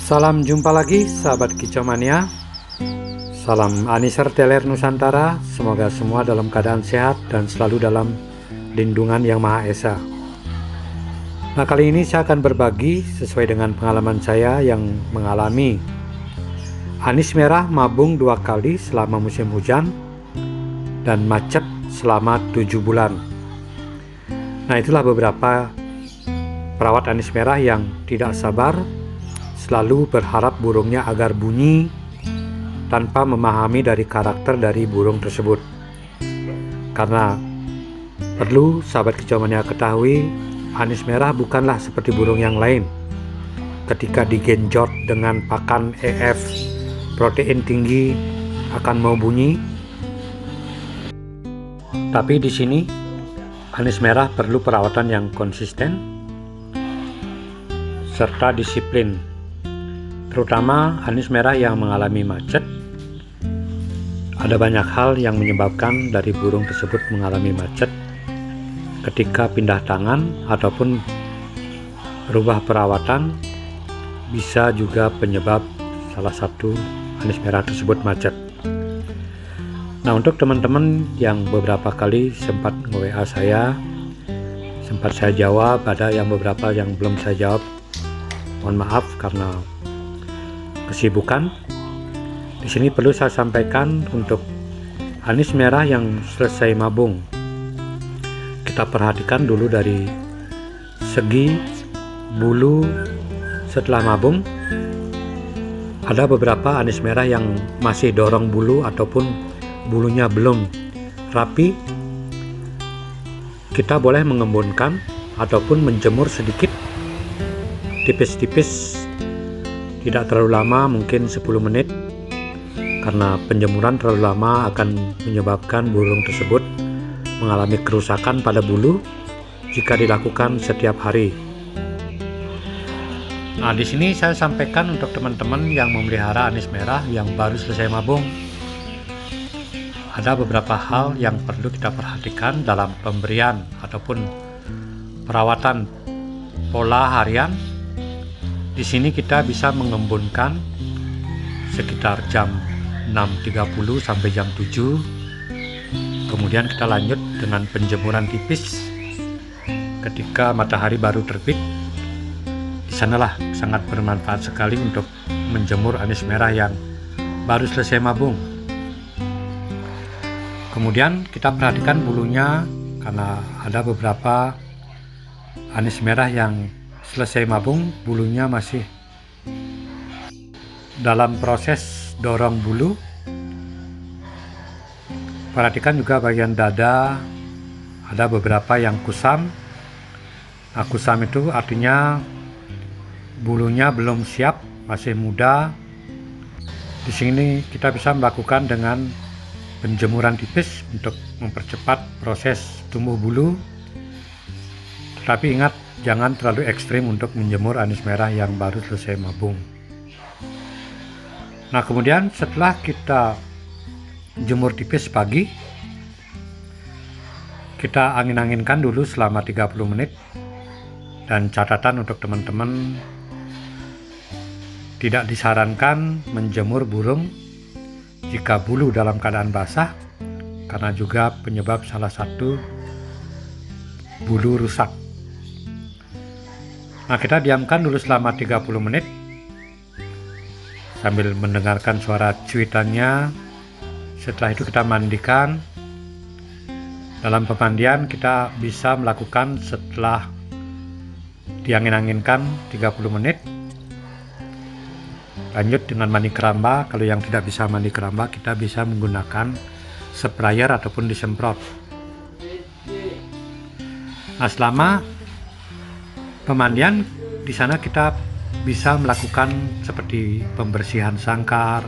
Salam jumpa lagi sahabat Kicau Mania. Salam Aniser Teler Nusantara. Semoga semua dalam keadaan sehat dan selalu dalam lindungan Yang Maha Esa. Nah, kali ini saya akan berbagi sesuai dengan pengalaman saya yang mengalami anis merah mabung 2 kali selama musim hujan dan macet selama 7 bulan. Nah, itulah beberapa perawat anis merah yang tidak sabar, selalu berharap burungnya agar bunyi tanpa memahami dari karakter dari burung tersebut. Karena perlu sahabat Kicau Mania ketahui, anis merah bukanlah seperti burung yang lain. Ketika digenjot dengan pakan EF protein tinggi akan mau bunyi. Tapi di sini anis merah perlu perawatan yang konsisten serta disiplin. Terutama anis merah yang mengalami macet. Ada banyak hal yang menyebabkan dari burung tersebut mengalami macet ketika pindah tangan ataupun rubah perawatan, bisa juga penyebab salah satu anis merah tersebut macet. Nah, untuk teman-teman yang beberapa kali sempat nge-WA saya, sempat saya jawab, ada yang beberapa yang belum saya jawab, mohon maaf karena kesibukan. Di sini perlu saya sampaikan untuk anis merah yang selesai mabung. Kita perhatikan dulu dari segi bulu setelah mabung. Ada beberapa anis merah yang masih dorong bulu ataupun bulunya belum rapi. Kita boleh mengembunkan ataupun menjemur sedikit, tipis-tipis, tidak terlalu lama, mungkin 10 menit. Karena penjemuran terlalu lama akan menyebabkan burung tersebut mengalami kerusakan pada bulu jika dilakukan setiap hari. Nah, di sini saya sampaikan untuk teman-teman yang memelihara anis merah yang baru selesai mabung. Ada beberapa hal yang perlu kita perhatikan dalam pemberian ataupun perawatan pola harian. Di sini kita bisa mengembunkan sekitar jam 6.30 sampai jam 7. Kemudian kita lanjut dengan penjemuran tipis ketika matahari baru terbit. Di sanalah sangat bermanfaat sekali untuk menjemur anis merah yang baru selesai mabung. Kemudian kita perhatikan bulunya, karena ada beberapa anis merah yang selesai mabung bulunya masih dalam proses dorong bulu. Perhatikan juga bagian dada, ada beberapa yang kusam. Nah, kusam itu artinya bulunya belum siap, masih muda. Di sini kita bisa melakukan dengan penjemuran tipis untuk mempercepat proses tumbuh bulu. Tetapi ingat, jangan terlalu ekstrim untuk menjemur anis merah yang baru selesai mabung. Nah, kemudian setelah kita jemur tipis pagi, kita angin-anginkan dulu selama 30 menit. Dan catatan untuk teman-teman, tidak disarankan menjemur burung jika bulu dalam keadaan basah, karena juga penyebab salah satu bulu rusak. Nah, kita diamkan dulu selama 30 menit sambil mendengarkan suara cuitannya. Setelah itu kita mandikan. Dalam pemandian kita bisa melakukan setelah diangin-anginkan 30 menit. Lanjut dengan mandi keramba. Kalau yang tidak bisa mandi keramba, kita bisa menggunakan sprayer ataupun disemprot. Nah, selama pemandian di sana kita bisa melakukan seperti pembersihan sangkar,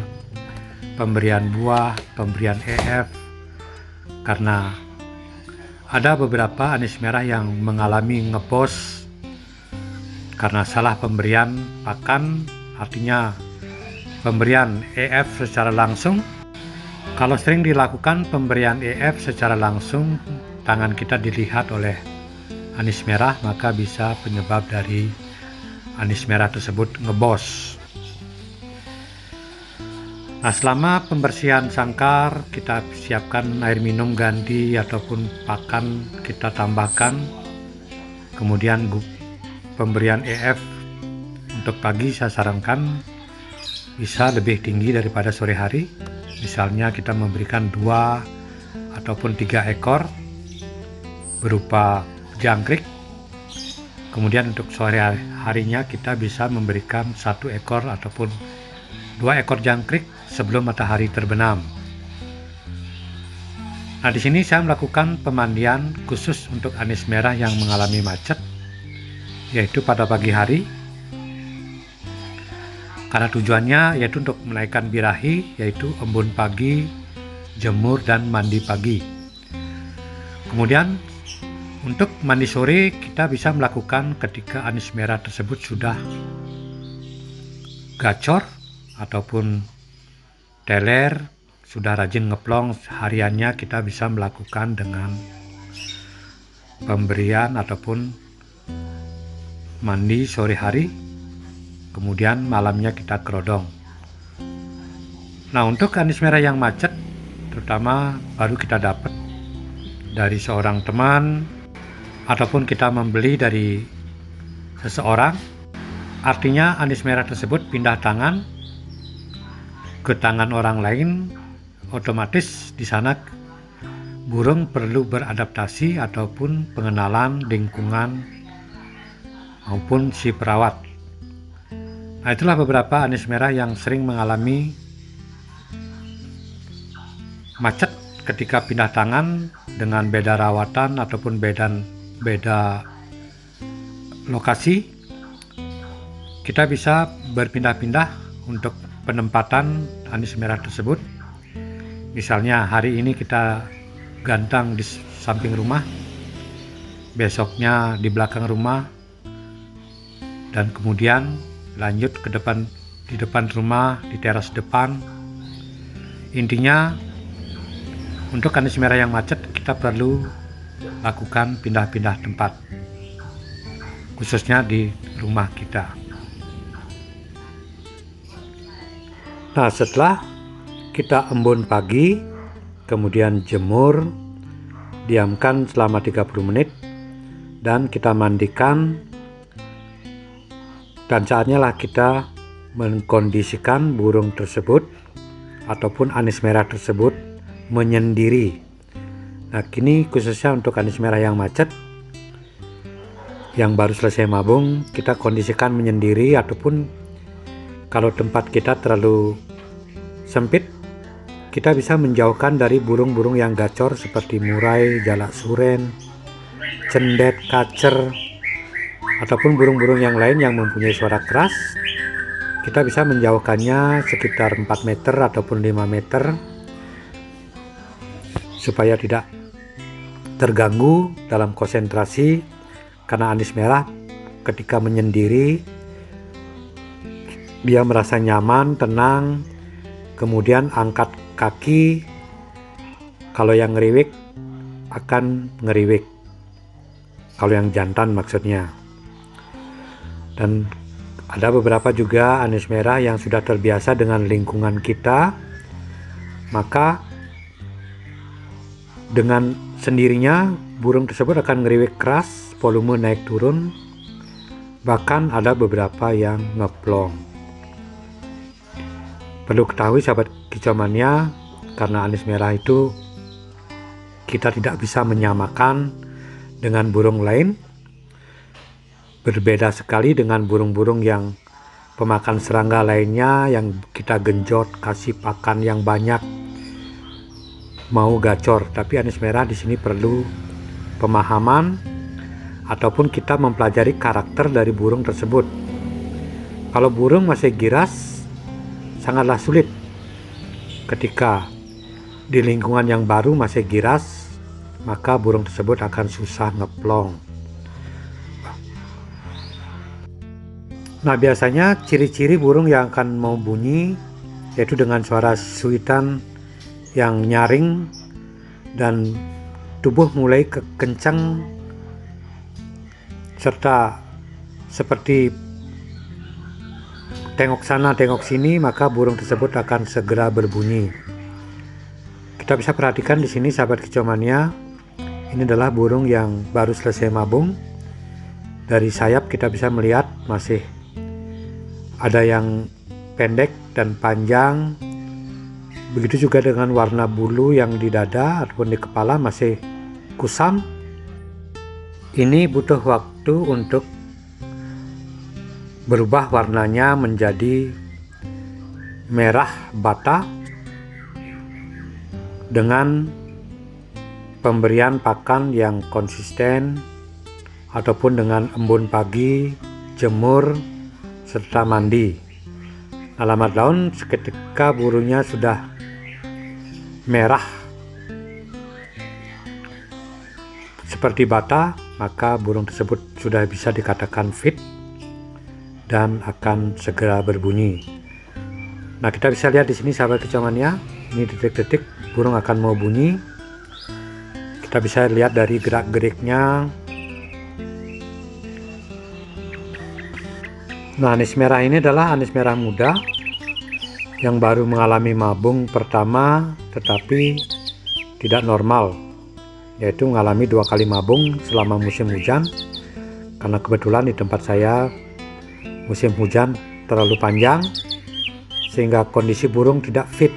pemberian buah, pemberian EF, karena ada beberapa anis merah yang mengalami ngebos karena salah pemberian pakan, artinya pemberian EF secara langsung. Kalau sering dilakukan pemberian EF secara langsung, tangan kita dilihat oleh anis merah, maka bisa penyebab dari anis merah tersebut ngebos. Nah, selama pembersihan sangkar, kita siapkan air minum ganti ataupun pakan kita tambahkan. Kemudian pemberian EF untuk pagi saya sarankan bisa lebih tinggi daripada sore hari. Misalnya kita memberikan 2 ataupun 3 ekor berupa jangkrik. Kemudian untuk sore harinya kita bisa memberikan 1 ekor ataupun 2 ekor jangkrik sebelum matahari terbenam. Nah, di sini saya melakukan pemandian khusus untuk anis merah yang mengalami macet, yaitu pada pagi hari. Karena tujuannya yaitu untuk menaikkan birahi, yaitu embun pagi, jemur, dan mandi pagi. Kemudian untuk mandi sore kita bisa melakukan ketika anis merah tersebut sudah gacor ataupun teler, sudah rajin ngeplong hariannya, kita bisa melakukan dengan pemberian ataupun mandi sore hari, kemudian malamnya kita kerodong. Nah, untuk anis merah yang macet terutama baru kita dapat dari seorang teman ataupun kita membeli dari seseorang, artinya anis merah tersebut pindah tangan ke tangan orang lain, otomatis di sana burung perlu beradaptasi ataupun pengenalan lingkungan maupun si perawat. Nah, itulah beberapa anis merah yang sering mengalami macet ketika pindah tangan dengan beda rawatan ataupun beda lokasi. Kita bisa berpindah-pindah untuk penempatan anis merah tersebut. Misalnya hari ini kita gantang di samping rumah, besoknya di belakang rumah, dan kemudian lanjut ke depan, di depan rumah, di teras depan. Intinya untuk anis merah yang macet kita perlu lakukan pindah-pindah tempat, khususnya di rumah kita. Nah, setelah kita embun pagi, kemudian jemur, diamkan selama 30 menit, dan kita mandikan, dan saatnya lah kita mengkondisikan burung tersebut ataupun anis merah tersebut menyendiri. Nah, kini khususnya untuk anis merah yang macet yang baru selesai mabung, kita kondisikan menyendiri, ataupun kalau tempat kita terlalu sempit, kita bisa menjauhkan dari burung-burung yang gacor seperti murai, jalak suren, cendet, kacer, ataupun burung-burung yang lain yang mempunyai suara keras. Kita bisa menjauhkannya sekitar 4 meter ataupun 5 meter supaya tidak terganggu dalam konsentrasi, karena anis merah ketika menyendiri dia merasa nyaman, tenang, kemudian angkat kaki, kalau yang ngeriwik akan ngeriwik, kalau yang jantan maksudnya. Dan ada beberapa juga anis merah yang sudah terbiasa dengan lingkungan kita, maka dengan sendirinya burung tersebut akan ngeriwik keras, volume naik turun, bahkan ada beberapa yang ngeplong. Perlu ketahui sahabat kicauannya, karena anis merah itu kita tidak bisa menyamakan dengan burung lain. Berbeda sekali dengan burung-burung yang pemakan serangga lainnya yang kita genjot, kasih pakan yang banyak, mau gacor. Tapi anis merah di sini perlu pemahaman ataupun kita mempelajari karakter dari burung tersebut. Kalau burung masih giras, sangatlah sulit ketika di lingkungan yang baru masih giras, maka burung tersebut akan susah ngeplong. Nah, biasanya ciri-ciri burung yang akan mau bunyi yaitu dengan suara suitan yang nyaring dan tubuh mulai kencang, serta seperti tengok sana tengok sini, maka burung tersebut akan segera berbunyi. Kita bisa perhatikan di sini sahabat kicauannya, ini adalah burung yang baru selesai mabung. Dari sayap kita bisa melihat masih ada yang pendek dan panjang. Begitu juga dengan warna bulu yang di dada ataupun di kepala masih kusam. Ini butuh waktu untuk berubah warnanya menjadi merah bata dengan pemberian pakan yang konsisten ataupun dengan embun pagi, jemur, serta mandi. Nah, lambat laun seketika burungnya sudah merah seperti bata, maka burung tersebut sudah bisa dikatakan fit dan akan segera berbunyi. Nah, kita bisa lihat di sini sahabat kicauannya, ini detik-detik burung akan mau bunyi. Kita bisa lihat dari gerak-geriknya. Nah, anis merah ini adalah anis merah muda yang baru mengalami mabung pertama tetapi tidak normal, yaitu mengalami 2 kali mabung selama musim hujan, karena kebetulan di tempat saya musim hujan terlalu panjang sehingga kondisi burung tidak fit.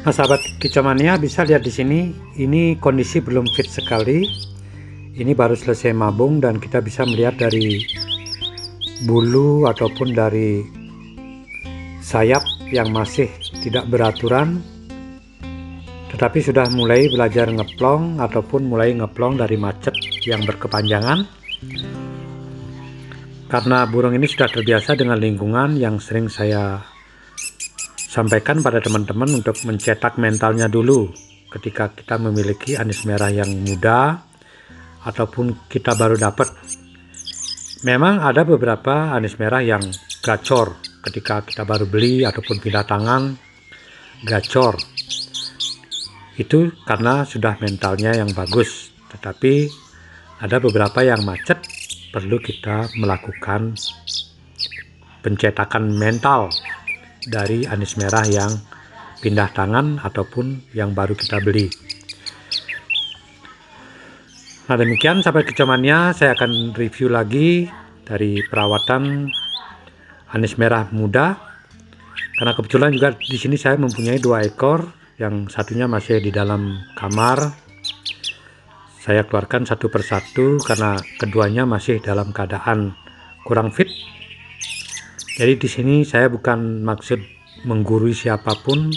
Nah, sahabat kicauannya bisa lihat di sini, ini kondisi belum fit sekali. Ini baru selesai mabung dan kita bisa melihat dari bulu ataupun dari sayap yang masih tidak beraturan, tetapi sudah mulai belajar ngeplong ataupun mulai ngeplong dari macet yang berkepanjangan. Karena burung ini sudah terbiasa dengan lingkungan yang sering saya sampaikan pada teman-teman untuk mencetak mentalnya dulu ketika kita memiliki anis merah yang muda ataupun kita baru dapat. Memang ada beberapa anis merah yang gacor ketika kita baru beli ataupun pindah tangan, gacor. Itu karena sudah mentalnya yang bagus, tetapi ada beberapa yang macet, perlu kita melakukan pencetakan mental dari anis merah yang pindah tangan ataupun yang baru kita beli. Nah, demikian sahabat kicauannya, saya akan review lagi dari perawatan anis merah muda. Karena kebetulan juga di sini saya mempunyai 2 ekor, yang satunya masih di dalam kamar. Saya keluarkan satu persatu karena keduanya masih dalam keadaan kurang fit. Jadi di sini saya bukan maksud menggurui siapapun,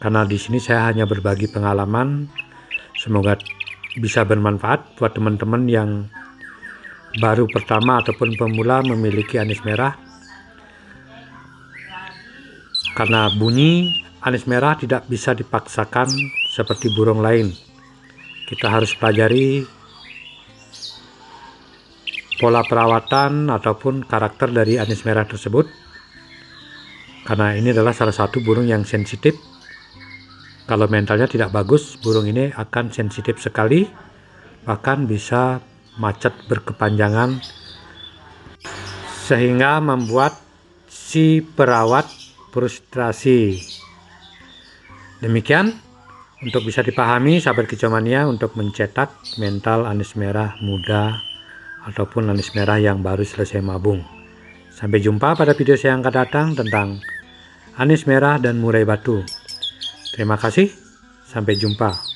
karena di sini saya hanya berbagi pengalaman. Semoga bisa bermanfaat buat teman-teman yang baru pertama ataupun pemula memiliki anis merah. Karena bunyi anis merah tidak bisa dipaksakan seperti burung lain. Kita harus pelajari pola perawatan ataupun karakter dari anis merah tersebut, karena ini adalah salah satu burung yang sensitif. Kalau mentalnya tidak bagus, burung ini akan sensitif sekali, bahkan bisa macet berkepanjangan sehingga membuat si perawat frustrasi. Demikian untuk bisa dipahami sahabat kicauannya untuk mencetak mental anis merah muda ataupun anis merah yang baru selesai mabung. Sampai jumpa pada video saya yang akan datang tentang anis merah dan murai batu. Terima kasih, sampai jumpa.